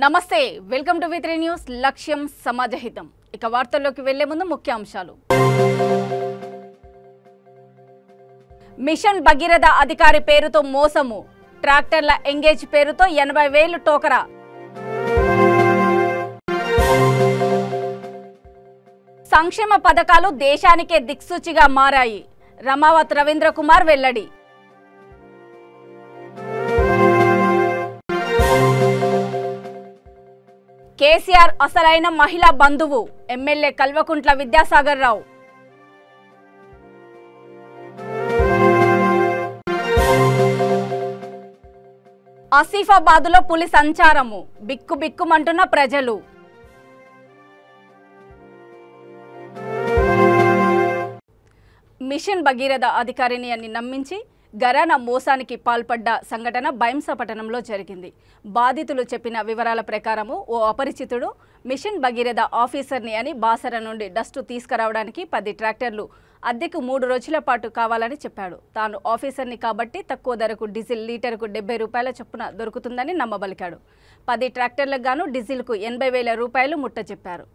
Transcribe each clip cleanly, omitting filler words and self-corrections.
నమస్తే welcome to V3 news లక్ష్యం సమాజహితం ఇక వార్తల్లోకి వెళ్లే ముందు ముఖ్యాంశాలు మిషన్ భగీరథ అధికారి పేరుతో మోసము ట్రాక్టర్ల ఎంగేజ్ పేరుతో 80,000 టోకరా సంక్షేమ పథకాలు దేశానికే దిక్సూచిగా మారాయి రమావత్ రవీంద్ర కుమార్ వెల్లడి కేసీఆర్ అసలైన మహిళా బంధువు ఎమ్మెల్యే కల్వకుంట్ల విద్యాసాగర్ రావు ఆసిఫాబాద్లో పులి సంచారము బిక్కుబిక్కుమంటున్న ప్రజలు మిషన్ భగీరథ అధికారిని అని నమ్మించి గరానా మోసానికి పాల్పడ్డ సంఘటన బైంసా పట్టణంలో జరిగింది. బాధితులు చెప్పిన వివరాల ప్రకారము ఓ అపరిచితుడు మిషన్ భగీరథ ఆఫీసర్ని అని బాసర నుండి డస్టు తీసుకురావడానికి 10 ట్రాక్టర్లు అద్దెకు 3 రోజుల పాటు కావాలని చెప్పాడు. తాను ఆఫీసర్ని కాబట్టి తక్కువ ధరకు డీజిల్ లీటరుకు 70 రూపాయల చొప్పున దొరుకుతుందని నమ్మబలికాడు. 10 ట్రాక్టర్లకు గాను డీజిల్కు 80,000 రూపాయలు ముట్ట చెప్పారు.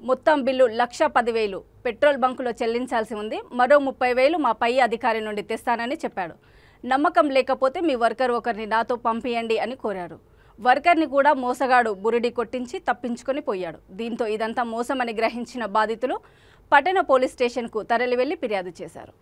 మొత్తం బిల్లు 1,10,000 పెట్రోల్ బంకులో చెల్లించాల్సి ఉంది. మరో 30,000 మా పై అధికారి నుండి తెస్తానని చెప్పాడు. నమ్మకం లేకపోతే మీ వర్కర్ ఒకరిని నాతో పంపియండి అని కోరారు. వర్కర్ని కూడా మోసగాడు బురిడి కొట్టించి తప్పించుకొని పోయాడు. దీంతో ఇదంతా మోసమని గ్రహించిన బాధితులు పట్టణ పోలీస్ స్టేషన్కు తరలి వెళ్లి ఫిర్యాదు చేశారు.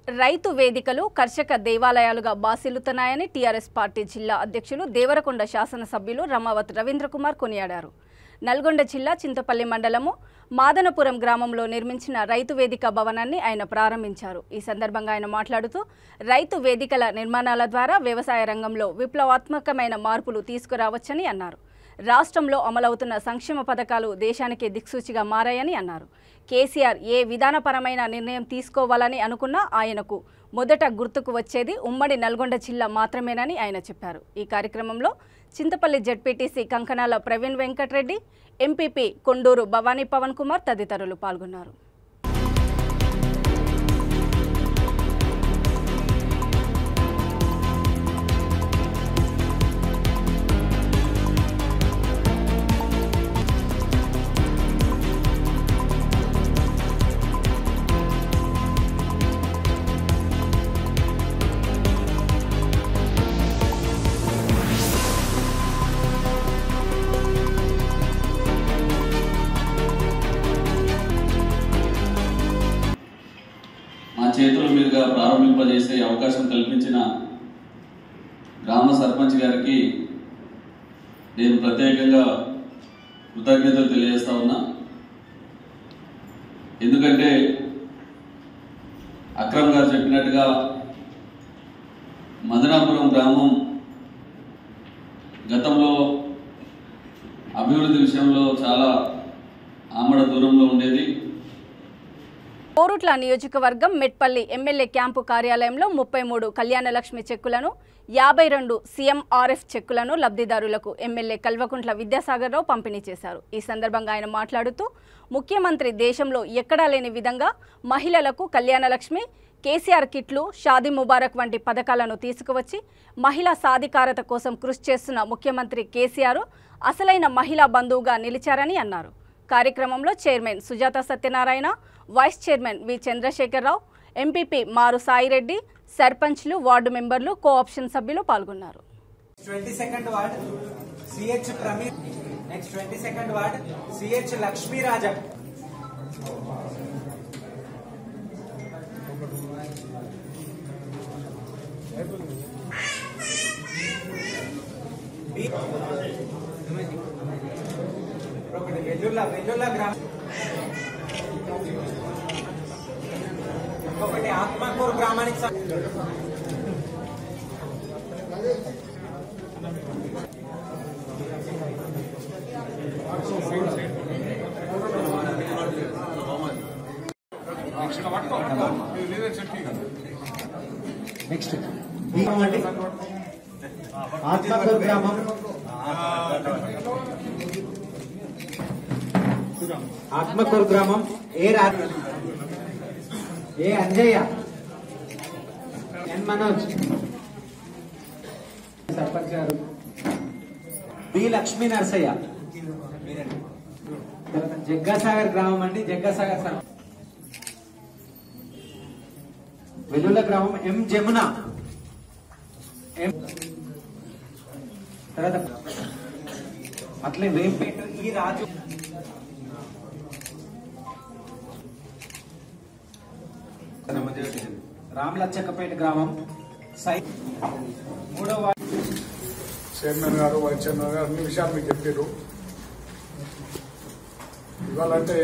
రైతు వేదికలు కర్షక దేవాలయాలుగా బాసిల్లుతున్నాయని టీఆర్ఎస్ పార్టీ జిల్లా అధ్యక్షులు దేవరకొండ శాసనసభ్యులు రమావత్ రవీంద్ర కుమార్ కొనియాడారు. నల్గొండ జిల్లా చింతపల్లి మండలము మాదనపురం గ్రామంలో నిర్మించిన రైతు వేదిక భవనాన్ని ఆయన ప్రారంభించారు. ఈ సందర్భంగా ఆయన మాట్లాడుతూ రైతు వేదికల నిర్మాణాల ద్వారా వ్యవసాయ రంగంలో విప్లవాత్మకమైన మార్పులు తీసుకురావచ్చని అన్నారు. రాష్ట్రంలో అమలవుతున్న సంక్షేమ పథకాలు దేశానికి దిక్సూచిగా మారాయని అన్నారు. కేసీఆర్ ఏ విధానపరమైన నిర్ణయం తీసుకోవాలని అనుకున్నా ఆయనకు మొదట గుర్తుకు వచ్చేది ఉమ్మడి నల్గొండ జిల్లా మాత్రమేనని ఆయన చెప్పారు. ఈ కార్యక్రమంలో చింతపల్లి జెడ్పీటీసీ కంకణాల ప్రవీణ్ వెంకటరెడ్డి, ఎంపీపీ కొండూరు భవానీ పవన్ కుమార్ తదితరులు పాల్గొన్నారు. చేతుల మీదుగా ప్రారంభింపజేసే అవకాశం కల్పించిన గ్రామ సర్పంచ్ గారికి నేను ప్రత్యేకంగా కృతజ్ఞతలు తెలియజేస్తా ఉన్నా. ఎందుకంటే అక్రమ్ గారు చెప్పినట్టుగా మదనాపురం గ్రామం గతంలో అభివృద్ధి విషయంలో చాలా ఆమడ దూరంలో ఉండేది. కోరుట్ల నియోజకవర్గం మెట్పల్లి ఎమ్మెల్యే క్యాంపు కార్యాలయంలో 33 కళ్యాణలక్ష్మి చెక్కులను 52 CMRF చెక్కులను లబ్ధిదారులకు ఎమ్మెల్యే కల్వకుంట్ల విద్యాసాగర్ రావు పంపిణీ చేశారు. ఈ సందర్భంగా ఆయన మాట్లాడుతూ ముఖ్యమంత్రి దేశంలో ఎక్కడా లేని విధంగా మహిళలకు కళ్యాణలక్ష్మి, కేసీఆర్ కిట్లు, షాదీ ముబారక్ వంటి పథకాలను తీసుకువచ్చి మహిళా సాధికారత కోసం కృషి చేస్తున్న ముఖ్యమంత్రి కేసీఆర్ అసలైన మహిళా బంధువుగా నిలిచారని అన్నారు. కార్యక్రమంలో chairman Sujatha Satyanarayana, vice chairman V Chandrasekhararao, MPP Maru Saireddy, సర్పంచ్లు, వార్డు మెంబర్లు, కోఆప్షన్ సభ్యులు పాల్గొన్నారు. 22nd ward CH Prameer, next 22nd ward CH Lakshmirajam. Vellulla గ్రామం ఒకటి ఆత్మకూరు గ్రామానికి నెక్స్ట్ ఆత్మకూరు గ్రామం ఆత్మకూరు గ్రామం ఏ అంజయ్య ఎన్ మనోజ్ సర్పంచ్ గారు బి లక్ష్మీ నరసయ్య జగ్గాసాగర్ గ్రామం అండి జగ్గాసాగర్ సార్ వెల్లుల గ్రామం ఎం జమున తర్వాత అట్లే వేంపేట ఈ రాజు రామలచ్చక్కపేట గ్రామం మూడవ చైర్మన్ గారు వైస్ చైర్మన్ గారు అన్ని విషయాలు మీకు చెప్పారు. ఇవాళంటే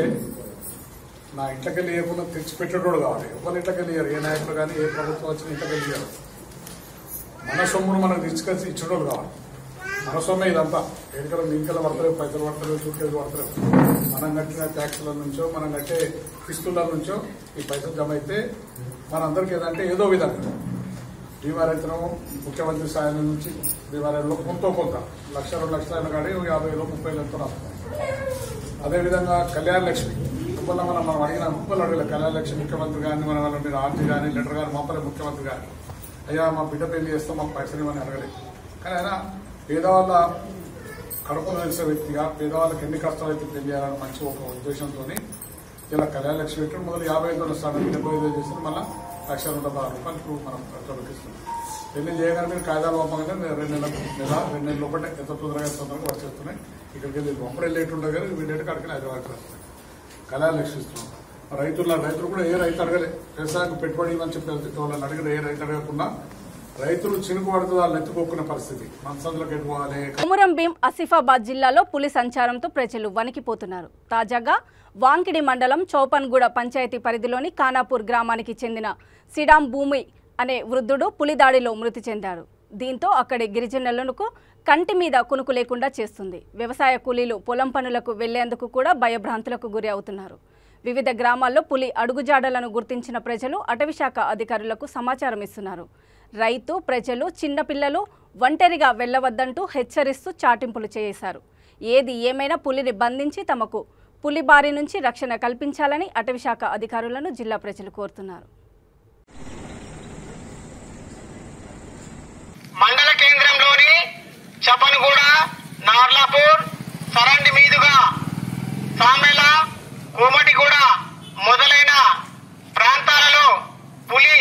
నా ఇంట్లోకెళ్ళి ఏమన్నా తెచ్చిపెట్టేటోడు కావాలి. ఎవరి ఇంట్లోకెళ్ళి ఏ నాయకులు కానీ ఏ ప్రభుత్వం వచ్చిన ఇంట్లోకెళ్ళి మన సొమ్మును మనకు తీసుకొచ్చి ఇచ్చేటోళ్ళు కావాలి. మన సొమ్మే ఇదంతా ఎన్నికల ఇంకలు పడతలేవు, పైసలు పడతలేవు, సూట్కేసు పడతలేవు. మనం కట్టిన ట్యాక్సుల నుంచో మనం కట్టే కిస్తుల నుంచో ఈ పైసలు జమ అయితే మనందరికీ ఏదంటే ఏదో విధంగా బీమా రైతును ముఖ్యమంత్రి సాయం నుంచి బీమా రైతులో కొంత 1,00,000 2 లక్షలైన కానీ 50,000 30,000 రాస్తాం. అదేవిధంగా కళ్యాణ లక్ష్మి ముప్పల మనం అడిగిన ముప్పలు అడగలే. కళ్యాణ లక్ష్మి ముఖ్యమంత్రి కానీ మన వాళ్ళ మీరు ఆర్టీ కానీ లెటర్ కానీ మాపలే ముఖ్యమంత్రి కానీ అయ్యా మా బిడ్డ పెళ్లి చేస్తాం మాకు పైసలు ఇవ్వని అడగలేదు. కానీ ఆయన పేదవాళ్ళ కడుపులు తెలిసే వ్యక్తిగా పేదవాళ్ళకి ఎన్ని కష్టాలు అయితే తెలియాలని మంచి ఒక ఉద్దేశంతో ఇలా కళ్యాణ లక్ష్మి పెట్టి మొదలు 55,000 వస్తాను 75,000 చేసి మళ్ళీ 1,16,000 మనం ఖర్చులకు ఇస్తున్నాం. పెళ్లి చేయగానే మీరు కాయిదాలు పంపగానే 2 నెలల లోపలే ఎంత తొందరగా వచ్చేస్తున్నాయి. ఇక్కడికి వెళ్ళి అప్పుడు వెళ్ళేట్టు ఉండదు కానీ వీళ్ళేటు కాడికి 5 వరకు వస్తున్నాయి. కళ్యాణ లక్ష్మి ఇస్తున్నాం. రైతులు కూడా ఏ రైతు అడగలే. వ్యవసాయానికి పెట్టుబడి అని చెప్పి వాళ్ళని అడిగిన ఏ రైతు అడగకుండా రైతులు చినుకు పడుతూ వాళ్ళు ఎత్తుకోకునే పరిస్థితి. మనసందులకు ఎట్టుకోవాలి. కొమురం భీం ఆసిఫాబాద్ జిల్లాలో పులి సంచారంతో ప్రజలు వణికిపోతున్నారు. తాజాగా వాంకిడి మండలం చౌపన్గూడ పంచాయతీ పరిధిలోని ఖానాపూర్ గ్రామానికి చెందిన సిడాం భూమి అనే వృద్ధుడు పులి దాడిలో మృతి చెందాడు. దీంతో అక్కడి గిరిజనులకు కంటి మీద కునుకు లేకుండా చేస్తుంది. వ్యవసాయ కూలీలు పొలం పనులకు వెళ్లేందుకు కూడా భయభ్రాంతులకు గురి అవుతున్నారు. వివిధ గ్రామాల్లో పులి అడుగుజాడలను గుర్తించిన ప్రజలు అటవీశాఖ అధికారులకు సమాచారం ఇస్తున్నారు. రైతు ప్రజలు చిన్నపిల్లలు ఒంటరిగా వెళ్లవద్దంటూ హెచ్చరిస్తూ చాటింపులు చేశారు. ఏది ఏమైనా పులిని బంధించి తమకు పులి బారి నుంచి రక్షణ కల్పించాలని అటవీశాఖ అధికారులను జిల్లా ప్రజలు కోరుతున్నారు. మండల కేంద్రంలోని చపన్గూడ, నార్లాపూర్, సరండి మీదుగా సామెల, కోమటిగూడ మొదలైన ప్రాంతాలలో పులి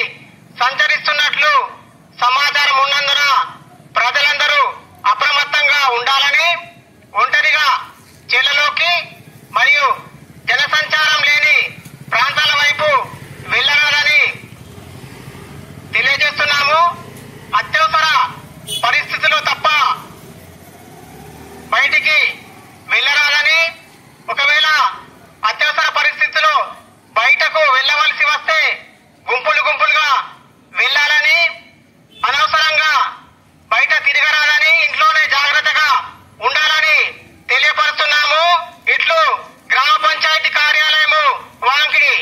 సంచరిస్తున్నట్లు సమాచారం ఉన్నందున ప్రజలందరూ అప్రమత్తంగా ఉండాలని, ఒంటరిగా చెల్లలోకి మరియు జనసంచారం లేని ప్రాంతాల వైపు వెళ్లరాదని తెలియజేస్తున్నాము. అత్యవసర పరిస్థితులు తప్ప బయటికి వెళ్లరాదని, ఒకవేళ అత్యవసర పరిస్థితుల్లో బయటకు వెళ్లవలసి వస్తే గుంపులుగా వెళ్లాలని, అనవసరంగా బయట తిరగరాదని, ఇంట్లోనే జాగ్రత్తగా ఉండాలని తెలియపరుస్తున్నాము. ఇట్లు గ్రామ పంచాయతీ కార్యాలయము వాంకిడి.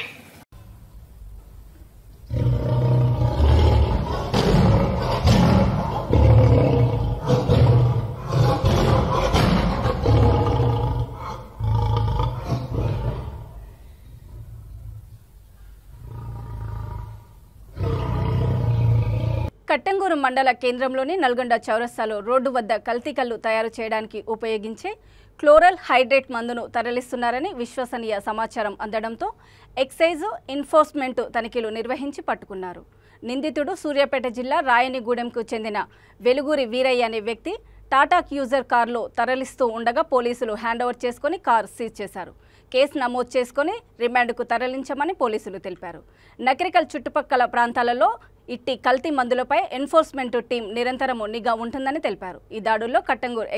కట్టంగూరు మండల కేంద్రంలోని నల్గొండ చౌరస్తాలో రోడ్డు వద్ద కల్తీ కల్లు తయారు చేయడానికి ఉపయోగించే క్లోరల్ హైడ్రేట్ మందును తరలిస్తున్నారని విశ్వసనీయ సమాచారం అందడంతో ఎక్సైజ్ ఎన్ఫోర్స్మెంట్ తనిఖీలు నిర్వహించి పట్టుకున్నారు. నిందితుడు సూర్యాపేట జిల్లా రాయనిగూడెంకు చెందిన వెలుగురి వీరయ్య అనే వ్యక్తి టాటా క్యూజర్ కారులో తరలిస్తూ ఉండగా పోలీసులు హ్యాండోవర్ చేసుకుని కారు సీజ్ చేశారు. కేసు నమోదు చేసుకుని రిమాండ్కు తరలించమని పోలీసులు తెలిపారు. నకరికల్ చుట్టుపక్కల ప్రాంతాలలో ఇట్టి కల్తీ మందులపై ఎన్ఫోర్స్మెంట్ టీం నిరంతరము నిఘా ఉంటుందని తెలిపారు. ఈ దాడుల్లో కట్టంగూరు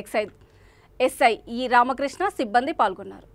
ఎస్ఐ ఈ రామకృష్ణ సిబ్బంది పాల్గొన్నారు.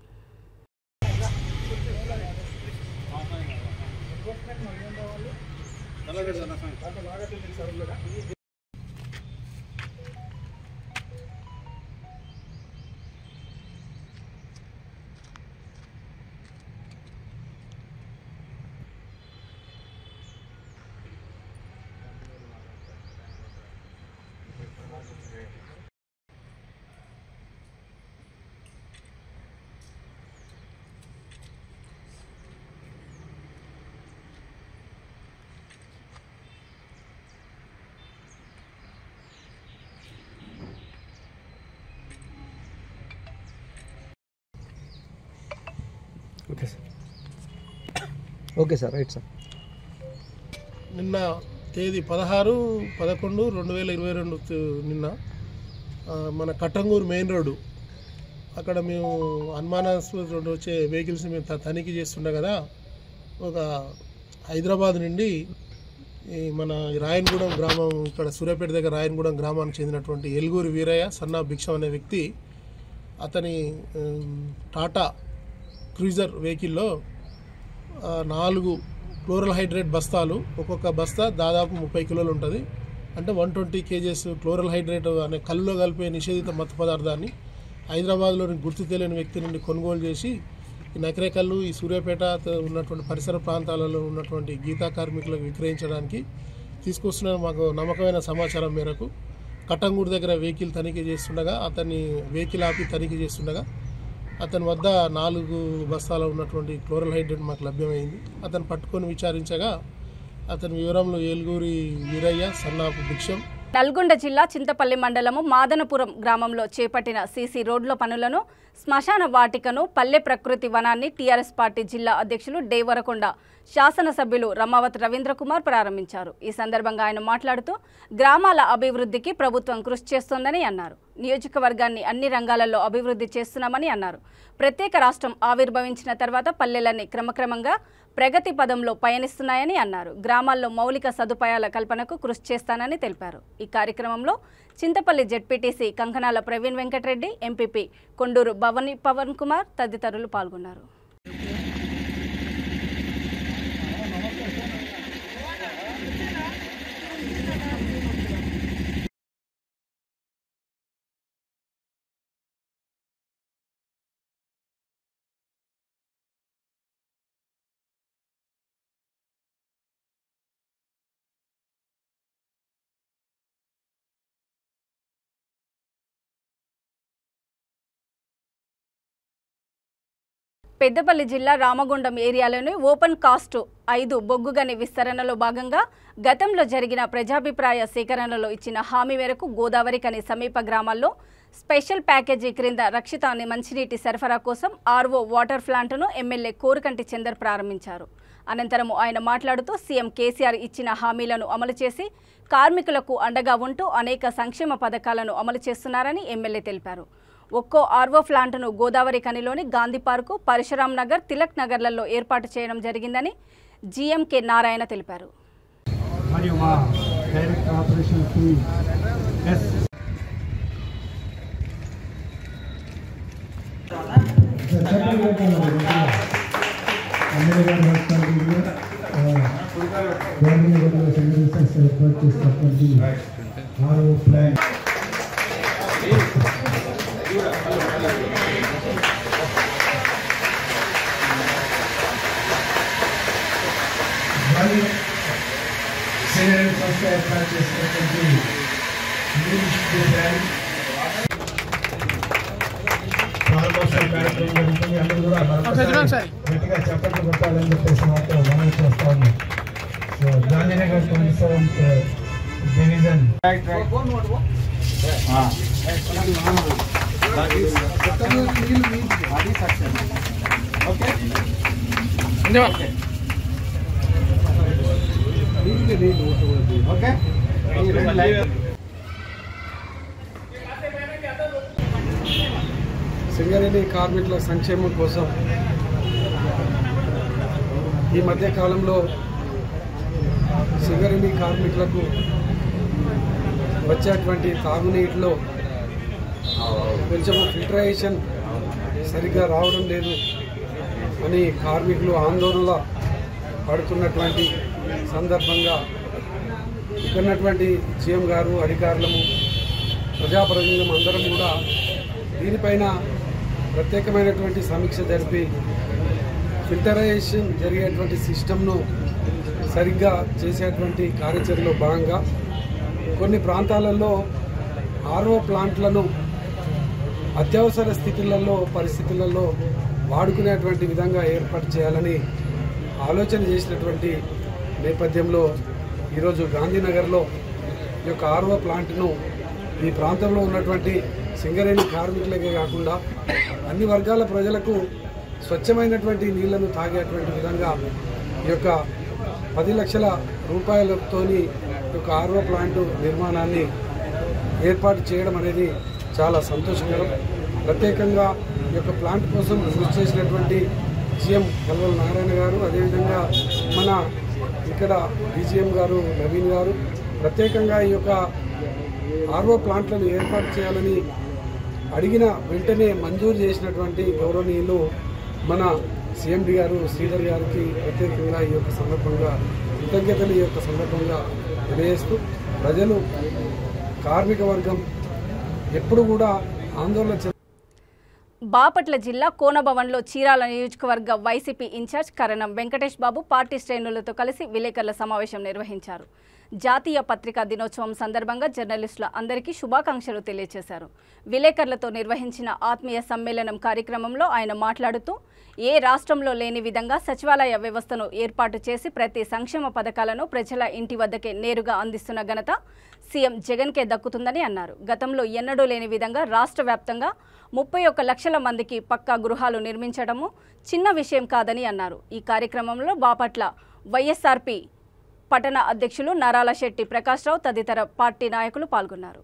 Okay sir right sir. నిన్న తేదీ 16/11/2022 నిన్న మన కట్టంగూరు మెయిన్ రోడ్డు అక్కడ మేము అనుమానాస్పద వచ్చే వెహికల్స్ మేము తనిఖీ చేస్తుండే కదా. ఒక హైదరాబాద్ నుండి మన రాయనగూడెం గ్రామం, ఇక్కడ సూర్యాపేట దగ్గర రాయనగూడెం గ్రామానికి చెందినటువంటి ఎల్గూరి వీరయ్య సన్నా భిక్షం అనే వ్యక్తి అతని టాటా క్రూజర్ వెహికల్లో 4 క్లోరల్ హైడ్రేట్ బస్తాలు, ఒక్కొక్క బస్తా దాదాపు 30 కిలోలు ఉంటుంది. అంటే 120 kgs క్లోరల్ హైడ్రేట్ అనే కళ్ళులో కలిపే నిషేధిత మత్తు పదార్థాన్ని హైదరాబాద్లోని గుర్తు తెలియని వ్యక్తి నుండి కొనుగోలు చేసి ఈ నకరేకల్లు, ఈ సూర్యాపేట ఉన్నటువంటి పరిసర ప్రాంతాలలో ఉన్నటువంటి గీతా కార్మికులకు విక్రయించడానికి తీసుకొస్తున్న మాకు నమ్మకమైన సమాచారం మేరకు కట్టంగూరు దగ్గర వెహికల్ తనిఖీ చేస్తుండగా అతన్ని వెహికల్ ఆపి తనిఖీ చేస్తుండగా అతని వద్ద 4 బస్తాలు ఉన్నటువంటి క్లోరల్ హైడ్రేట్ మాకు లభ్యమైంది. అతను పట్టుకొని విచారించగా అతని వివరంలో ఏల్గూరి వీరయ్య సన్నాపు భిక్షం. నల్గొండ జిల్లా చింతపల్లి మండలము మాదనపురం గ్రామంలో చేపట్టిన సీసీ రోడ్ల పనులను, శ్మశాన వాటికను, పల్లె ప్రకృతి వనాన్ని టీఆర్ఎస్ పార్టీ జిల్లా అధ్యక్షులు డేవరకొండ శాసనసభ్యులు రమావత్ రవీంద్రకుమార్ ప్రారంభించారు. ఈ సందర్భంగా ఆయన మాట్లాడుతూ గ్రామాల అభివృద్ధికి ప్రభుత్వం కృషి చేస్తోందని అన్నారు. నియోజకవర్గాన్ని అన్ని రంగాలలో అభివృద్ధి చేస్తున్నామని అన్నారు. ప్రత్యేక రాష్ట్రం ఆవిర్భవించిన తర్వాత పల్లెలన్నీ క్రమక్రమంగా ప్రగతి పదంలో పయనిస్తున్నాయని అన్నారు. గ్రామాల్లో మౌలిక సదుపాయాల కల్పనకు కృషి చేస్తానని తెలిపారు. ఈ కార్యక్రమంలో చింతపల్లి జెడ్పీటీసీ కంకణాల ప్రవీణ్ వెంకటరెడ్డి, ఎంపీపీ కొండూరు భవని పవన్ కుమార్ తదితరులు పాల్గొన్నారు. పెద్దపల్లి జిల్లా రామగుండం ఏరియాలోని ఓపెన్ కాస్ట్ 5 బొగ్గుగని విస్తరణలో భాగంగా గతంలో జరిగిన ప్రజాభిప్రాయ సేకరణలో ఇచ్చిన హామీ మేరకు గోదావరి కని సమీప గ్రామాల్లో స్పెషల్ ప్యాకేజీ క్రింద రక్షిత మంచినీటి సరఫరా కోసం ఆర్ఓ వాటర్ ప్లాంట్ను ఎమ్మెల్యే కోరుకంటి చందర్ ప్రారంభించారు. అనంతరం ఆయన మాట్లాడుతూ సీఎం కేసీఆర్ ఇచ్చిన హామీలను అమలు చేసి కార్మికులకు అండగా ఉంటూ అనేక సంక్షేమ పథకాలను అమలు చేస్తున్నారని ఎమ్మెల్యే తెలిపారు. ఒక్కో ఆర్ఓ ప్లాంట్ను గోదావరి కనిలోని గాంధీ పార్కు, పరశురామ్ నగర్, తిలక్ నగర్లలో ఏర్పాటు చేయడం జరిగిందని జీఎంకే నారాయణ తెలిపారు. గట్టిగా చెప్పట్లు కొట్టాలని చెప్పేసి మాత్రం మనం చేస్తా ఉన్నాం. So Gandhinagar 27th division Singareni కార్మికుల సంక్షేమం కోసం ఈ మధ్య కాలంలో సింగరేణి కార్మికులకు వచ్చేటువంటి తాగునీటిలో కొంచెం ఫిల్టరేషన్ సరిగ్గా రావడం లేదు అని కార్మికులు ఆందోళన పడుతున్నటువంటి సందర్భంగా ఇక్కడున్నటువంటి సీఎం గారు, అధికారులము, ప్రజాప్రతినిధులం అందరం కూడా దీనిపైన ప్రత్యేకమైనటువంటి సమీక్ష జరిపి ఫిల్టరేషన్ జరిగేటువంటి సిస్టమ్ను సరిగ్గా చేసేటువంటి కార్యాచరణలో భాగంగా కొన్ని ప్రాంతాలలో ఆర్ఓ ప్లాంట్లను అత్యవసర పరిస్థితులలో వాడుకునేటువంటి విధంగా ఏర్పాటు చేయాలని ఆలోచన చేసినటువంటి నేపథ్యంలో ఈరోజు గాంధీనగర్లో ఈ యొక్క ఆర్ఓ ప్లాంట్ను ఈ ప్రాంతంలో ఉన్నటువంటి సింగరేణి కార్మికులకే కాకుండా అన్ని వర్గాల ప్రజలకు స్వచ్ఛమైనటువంటి నీళ్లను తాగేటువంటి విధంగా ఈ యొక్క 10 లక్షల రూపాయలతోని ఈ యొక్క ఆర్ఓ ప్లాంట్ నిర్మాణాన్ని ఏర్పాటు చేయడం అనేది చాలా సంతోషకరం. ప్రత్యేకంగా ఈ యొక్క ప్లాంట్ కోసం కృషి చేసినటువంటి సీఎం కల్వల నారాయణ గారు, అదేవిధంగా మన ఇక్కడ డీజీఎం గారు నవీన్ గారు ప్రత్యేకంగా ఈ యొక్క ఆర్ఓ ప్లాంట్లను ఏర్పాటు చేయాలని అడిగిన వెంటనే మంజూరు చేసినటువంటి గౌరవనీయులు మన సీఎండి గారు శ్రీధర్ గారికి ప్రత్యేకంగా ఈ యొక్క సందర్భంగా కృతజ్ఞతలు ఈ యొక్క సందర్భంగా తెలియజేస్తూ ప్రజలు కార్మిక వర్గం ఎప్పుడు కూడా ఆందోళన బాపట్ల జిల్లా కోనభవన్లో చీరాల నియోజకవర్గ వైసీపీ ఇన్ఛార్జ్ కరణం వెంకటేష్ బాబు పార్టీ శ్రేణులతో కలిసి విలేకరుల సమావేశం నిర్వహించారు. జాతీయ పత్రికా దినోత్సవం సందర్భంగా జర్నలిస్టుల అందరికీ శుభాకాంక్షలు తెలియజేశారు. విలేకరులతో నిర్వహించిన ఆత్మీయ సమ్మేళనం కార్యక్రమంలో ఆయన మాట్లాడుతూ ఏ రాష్ట్రంలో లేని విధంగా సచివాలయ వ్యవస్థను ఏర్పాటు చేసి ప్రతి సంక్షేమ పథకాలను ప్రజల ఇంటి వద్దకే నేరుగా అందిస్తున్న ఘనత సీఎం జగన్కే దక్కుతుందని అన్నారు. గతంలో ఎన్నడూ లేని విధంగా రాష్ట్ర వ్యాప్తంగా 31 లక్షల మందికి పక్కా గృహాలు నిర్మించడము చిన్న విషయం కాదని అన్నారు. ఈ కార్యక్రమంలో బాపట్ల వైఎస్ఆర్పీ పట్టణ అధ్యక్షులు నారాల శెట్టి ప్రకాశ్రావు తదితర పార్టీ నాయకులు పాల్గొన్నారు.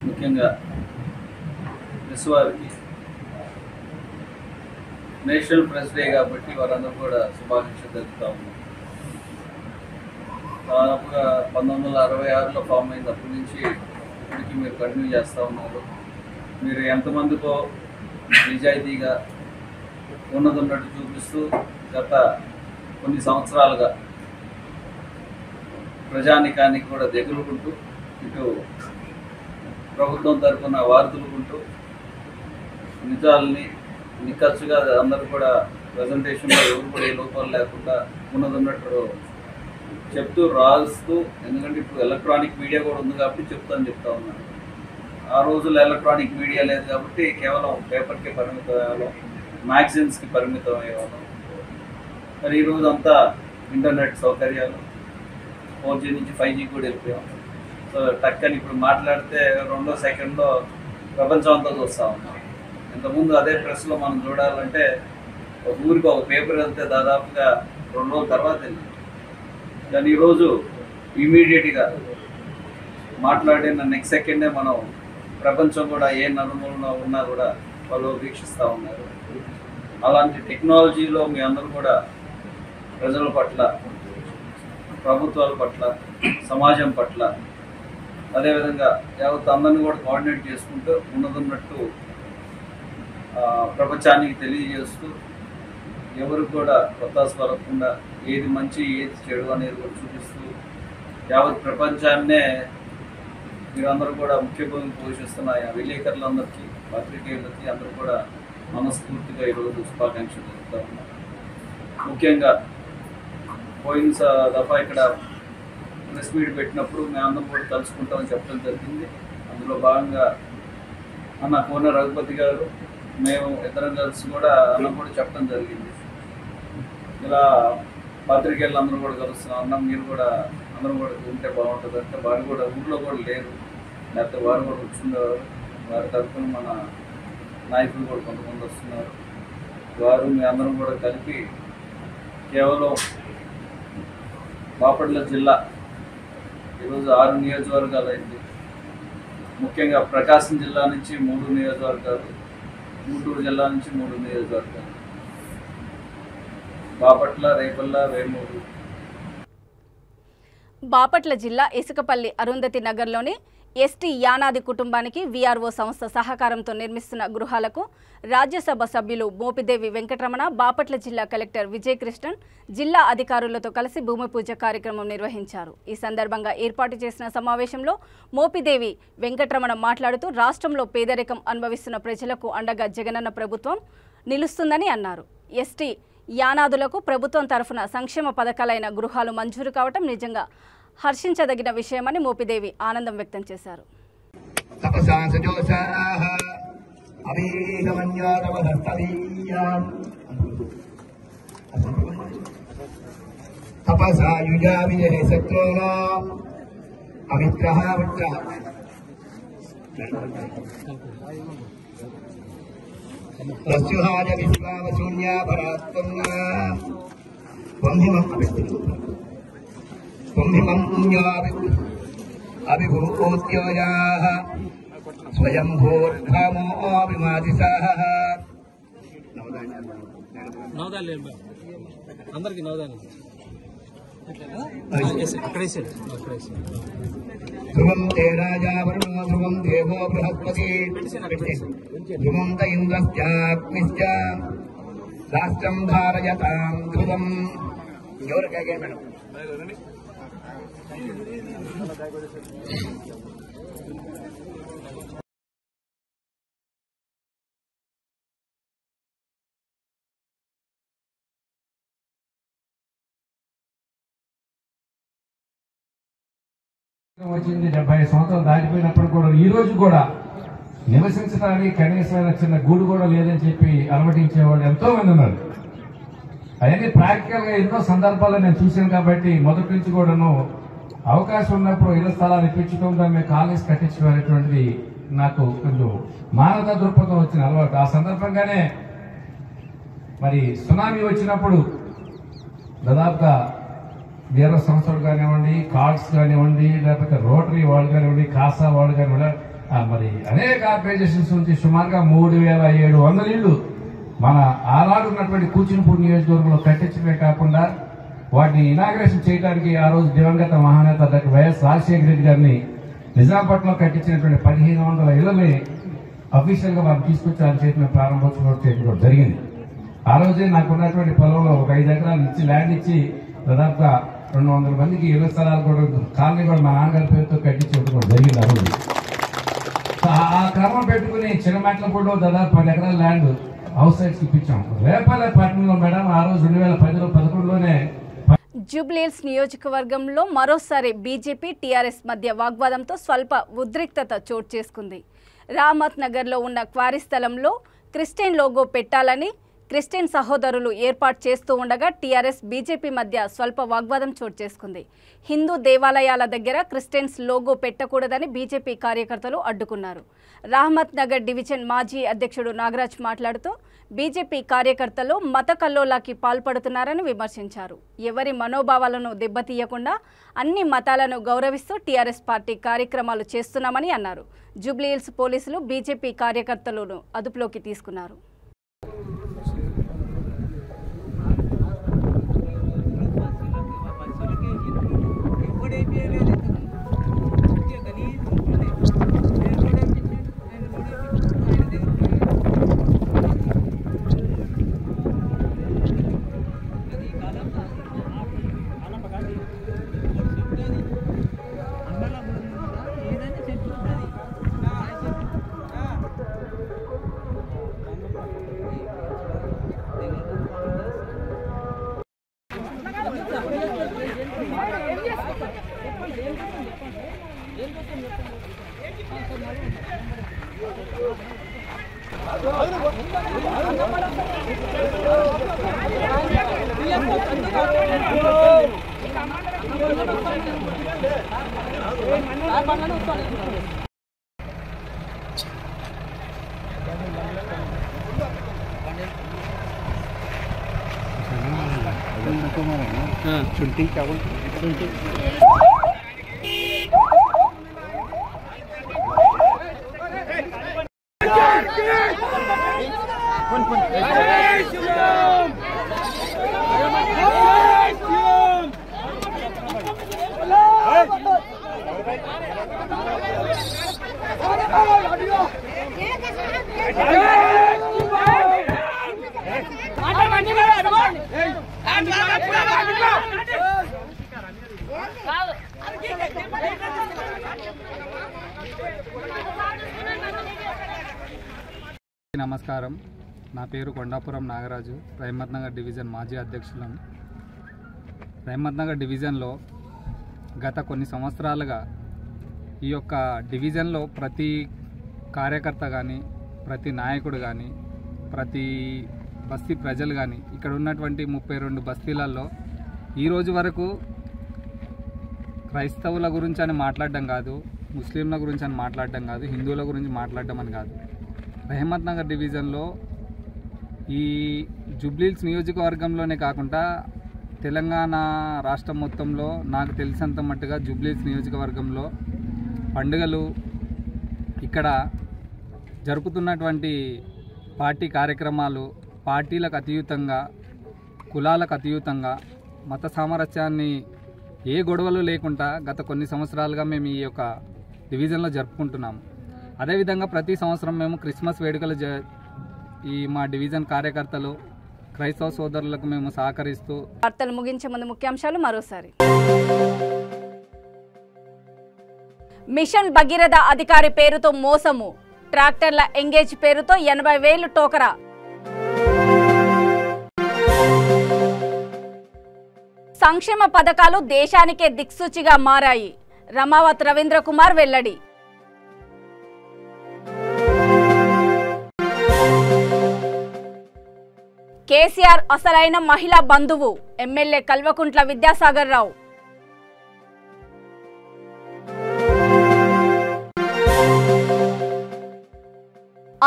ముఖ్యంగా విశ్వానికి నేషనల్ ప్రెస్ డే కాబట్టి వారందరూ కూడా శుభాకాంక్షలు తెలుపుతా ఉన్నారు. దాదాపుగా 1966లో ఫామ్ అయింది. అప్పటి నుంచి ఇప్పటికీ మీరు కంటిన్యూ చేస్తూ ఉన్నారు. మీరు ఎంతమందికో నిజాయితీగా ఉన్నట్టు చూపిస్తూ గత కొన్ని సంవత్సరాలుగా ప్రజానికానికి కూడా దగ్గరకుంటూ ఇటు ప్రభుత్వం తరఫున వార్తలుకుంటూ నిజాలని నిక్కచ్చుగా అందరూ కూడా ప్రజెంటేషన్లో ఎవరు కూడా ఏ లోపాలు లేకుండా ఉన్నట్టు చెప్తూ రాస్తూ, ఎందుకంటే ఇప్పుడు ఎలక్ట్రానిక్ మీడియా కూడా ఉంది కాబట్టి చెప్తా ఉన్నాను. ఆ రోజుల్లో ఎలక్ట్రానిక్ మీడియా లేదు కాబట్టి కేవలం పేపర్కి పరిమితం అయ్యేవాళ్ళం, మ్యాగజైన్స్కి పరిమితం అయ్యేవాళ్ళం. మరి ఈరోజు అంతా ఇంటర్నెట్ సౌకర్యాలు 4G నుంచి 5G కూడా వెళ్ళిపోయాం. సో టక్కని ఇప్పుడు మాట్లాడితే 2వ సెకండ్లో ప్రపంచం అంతా చూస్తూ ఉన్నాం. ఇంతకుముందు అదే ప్రెస్లో మనం చూడాలంటే ఒక ఊరికి ఒక పేపర్ వెళ్తే దాదాపుగా 2 రోజుల తర్వాత వెళ్ళింది. కానీ ఈరోజు ఇమీడియట్గా మాట్లాడిన నెక్స్ట్ సెకండే మనం ప్రపంచం కూడా ఏ నలుమూలలో ఉన్నా కూడా వాళ్ళు వీక్షిస్తూ ఉన్నారు. అలాంటి టెక్నాలజీలో మీ అందరూ కూడా ప్రజల పట్ల, ప్రభుత్వాల పట్ల, సమాజం పట్ల, అదేవిధంగా యావత్ అందరినీ కూడా కోఆర్డినేట్ చేసుకుంటూ ఉన్నట్టు ప్రపంచానికి తెలియజేస్తూ ఎవరు కూడా కొత్త పడకుండా ఏది మంచి ఏది చెడు అనేది కూడా చూపిస్తూ యావత్ ప్రపంచాన్నే మీరందరూ కూడా ముఖ్య భూమిక పోషిస్తున్న విలేకరులందరికీ, పత్రికేయులకి అందరూ కూడా మనస్ఫూర్తిగా ఈరోజు శుభాకాంక్షలు చెప్తా ఉన్నారు. ముఖ్యంగా పోయిన దఫా ఇక్కడ ప్రెస్ మీట్ పెట్టినప్పుడు మేము అందరం కూడా కలుసుకుంటామని చెప్పడం జరిగింది. అందులో భాగంగా అన్న కోన రఘుపతి గారు, మేము ఇద్దరం కలిసి కూడా అన్న కూడా చెప్పడం జరిగింది. ఇలా పత్రికలు అందరూ కూడా కలుస్తున్నాం అన్న, మీరు కూడా అందరూ కూడా ఉంటే బాగుంటుంది అంటే వారు కూడా ఊళ్ళో కూడా లేరు, లేకపోతే వారు కూడా కూర్చున్నారు. వారి తరఫున మన నాయకులు కూడా కొంతమంది వస్తున్నారు. వారు మీ అందరం కూడా కలిపి కేవలం బాపట్ల జిల్లా ఈరోజు 6 నియోజకవర్గాలు అయింది. ముఖ్యంగా ప్రకాశం జిల్లా నుంచి 3 నియోజకవర్గాలు, గుంటూరు జిల్లా నుంచి 3 నియోజకవర్గాలు, బాపట్ల, రేపల్ల, వేమూరు. బాపట్ల జిల్లా ఇసుకపల్లి అరుంధతి నగర్లోని ఎస్టీ యానాది కుటుంబానికి వీఆర్ఓ సంస్థ సహకారంతో నిర్మిస్తున్న గృహాలకు రాజ్యసభ సభ్యులు మోపిదేవి వెంకటరమణ, బాపట్ల జిల్లా కలెక్టర్ విజయకృష్ణన్ జిల్లా అధికారులతో కలిసి భూమి పూజ కార్యక్రమం నిర్వహించారు. ఈ సందర్భంగా ఏర్పాటు చేసిన సమావేశంలో మోపిదేవి వెంకటరమణ మాట్లాడుతూ రాష్ట్రంలో పేదరికం అనుభవిస్తున్న ప్రజలకు అండగా జగనన్న ప్రభుత్వం నిలుస్తుందని అన్నారు. ఎస్టీ యానాదులకు ప్రభుత్వం తరఫున సంక్షేమ పథకాలైన గృహాలు మంజూరు కావటం నిజంగా హర్షించదగిన విషయమని మోపిదేవి ఆనందం వ్యక్తం చేశారు. రస్యుహాయ విశ్వావశూన్య భరాత్మన్య కుంభిమం అభిభూత్యోయాః స్వయం భూర్భామో విమాదిసాః. అందరికి నవదానం ధ్రువం తే రాజా వరుణో ధ్రువం దేవో బృహస్పతి ధ్రువం త ఇంద్రశ్చాగ్నిశ్చ రాష్ట్రం ధారయతాం ధ్రువం. ఎవరికైనా మేడం వచ్చింది 70 సంవత్సరాలు దాటిపోయినప్పుడు కూడా ఈ రోజు కూడా నివసించడానికి కనీసమైన చిన్న గూడు కూడా లేదని చెప్పి అలవటించేవాళ్ళు ఎంతో మంది ఉన్నారు. అవన్నీ ప్రాక్టికల్ గా ఎన్నో సందర్భాల్లో నేను చూశాను కాబట్టి మొదటి నుంచి కూడాను అవకాశం ఉన్నప్పుడు ఇళ్ల స్థలాలు ఇప్పించడం, దాన్ని కాలనీస్ కట్టించడం అనేటువంటిది నాకు కొంచెం మానవతా దృక్పథం వచ్చిన అలవాటు. ఆ సందర్భంగానే మరి సునామీ వచ్చినప్పుడు దాదాపుగా వీర సంస్థలు కానివ్వండి, కార్డ్స్ కానివ్వండి, లేకపోతే రోటరీ వాళ్ళు కానివ్వండి, కాసా వాళ్ళు కానివ్వండి, మరి అనేక ఆర్గనైజేషన్స్ నుంచి సుమారుగా 3700 ఇళ్లు మన ఆనాడు ఉన్నటువంటి కూచినపూడి నియోజకవర్గంలో కట్టించడమే కాకుండా వాటిని ఇనాగ్రేషన్ చేయడానికి ఆ రోజు దివంగత మహానేత డాక్టర్ వైఎస్ రాజశేఖర రెడ్డి గారిని నిజాంపట్నంలో కట్టించినటువంటి 1500 ఇళ్లని అఫీషియల్ గా మనం తీసుకొచ్చి ఆయన చేతిని ప్రారంభోత్సవం చేయడం జరిగింది. ఆ రోజే నాకున్నటువంటి పొలంలో ఒక 5 ఎకరాలు ఇచ్చి ల్యాండ్ ఇచ్చి దాదాపుగా 200 మందికి ఇళ్ల స్థలాలు కూడా కాలనీ కూడా మా నాన్నగారి పేరుతో కట్టించడం కూడా జరిగింది. ఆ రోజు ఆ క్రమం పెట్టుకుని చిన్నమాటలపూడిలో దాదాపు 10 ఎకరాల ల్యాండ్ హౌస్ సైట్స్ ఇప్పించాం. రేపల్లె పట్టణంలో మేడం ఆ రోజు 2011లోనే జూబ్లీహిల్స్ నియోజకవర్గంలో మరోసారి బీజేపీ టీఆర్ఎస్ మధ్య వాగ్వాదంతో స్వల్ప ఉద్రిక్తత చోటు చేసుకుంది. రామత్ నగర్లో ఉన్న క్వారీ స్థలంలో క్రిస్టియన్ లోగో పెట్టాలని క్రిస్టియన్ సహోదరులు ఏర్పాటు చేస్తూ ఉండగా టీఆర్ఎస్ బీజేపీ మధ్య స్వల్ప వాగ్వాదం చోటు చేసుకుంది. హిందూ దేవాలయాల దగ్గర క్రిస్టియన్స్ లోగో పెట్టకూడదని బీజేపీ కార్యకర్తలు అడ్డుకున్నారు. రహమత్ నగర్ డివిజన్ మాజీ అధ్యక్షుడు నాగరాజ్ మాట్లాడుతూ బీజేపీ కార్యకర్తలు మత కల్లోలాకి పాల్పడుతున్నారని విమర్శించారు. ఎవరి మనోభావాలను దెబ్బతీయకుండా అన్ని మతాలను గౌరవిస్తూ టీఆర్ఎస్ పార్టీ కార్యక్రమాలు చేస్తున్నామని అన్నారు. జూబ్లీహిల్స్ పోలీసులు బీజేపీ కార్యకర్తలను అదుపులోకి తీసుకున్నారు. छुट्टी क्या छुट्टी Allah నమస్కారం, నా పేరు కొండాపురం నాగరాజు, రహమత్ నగర్ డివిజన్ మాజీ అధ్యక్షులం. రహమత్ నగర్ డివిజన్లో గత కొన్ని సంవత్సరాలుగా ఈ యొక్క డివిజన్లో ప్రతి కార్యకర్త కానీ, ప్రతి నాయకుడు కానీ, ప్రతి బస్తీ ప్రజలు కానీ, ఇక్కడ ఉన్నటువంటి 32 బస్తీలలో ఈరోజు వరకు క్రైస్తవుల గురించి అని మాట్లాడడం కాదు, ముస్లింల గురించి అని మాట్లాడడం కాదు, హిందువుల గురించి మాట్లాడడం అని కాదు. రహమత్ నగర్ డివిజన్లో ఈ జూబ్లీహిల్స్ నియోజకవర్గంలోనే కాకుండా తెలంగాణ రాష్ట్రం మొత్తంలో నాకు తెలిసినంత మట్టుగా జూబ్లీహిల్స్ నియోజకవర్గంలో పండుగలు, ఇక్కడ జరుపుతున్నటువంటి పార్టీ కార్యక్రమాలు పార్టీలకు అతీతంగా, కులాలకు అతీతంగా, మత సామరస్యాన్ని ఏ గొడవలు లేకుండా గత కొన్ని సంవత్సరాలుగా మేము ఈ యొక్క డివిజన్లో జరుపుకుంటున్నాము. అదేవిధంగా ప్రతి సంవత్సరం మేము క్రిస్మస్ వేడుకలు ఈ మా డివిజన్ కార్యకర్తలు, క్రైస్తవ సోదరులకు మేము సహకరిస్తూ. వార్తలు ముగించే ముందు ముఖ్యాంశాలు మరోసారి. మిషన్ భగీరథ అధికారి పేరుతో మోసము, ట్రాక్టర్ల ఎంగేజ్ పేరుతో 80,000 టోకరా. సంక్షేమ పథకాలు దేశానికే దిక్సూచిగా మారాయి, రమావత్ రవీంద్ర కుమార్ వెల్లడి. కేసీఆర్ అసలైన మహిళా బంధువు, ఎమ్మెల్యే కల్వకుంట్ల విద్యాసాగర్ రావు.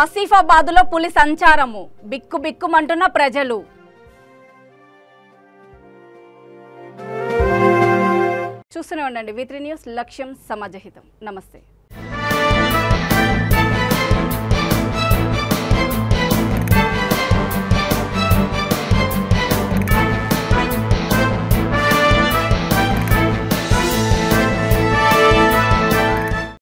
ఆసిఫాబాద్లో పులి సంచారము, బిక్కుబిక్కుమంటున్న ప్రజలు. చూస్తూనే ఉండండి V3 న్యూస్, లక్ష్యం సమాజహితం. నమస్తే.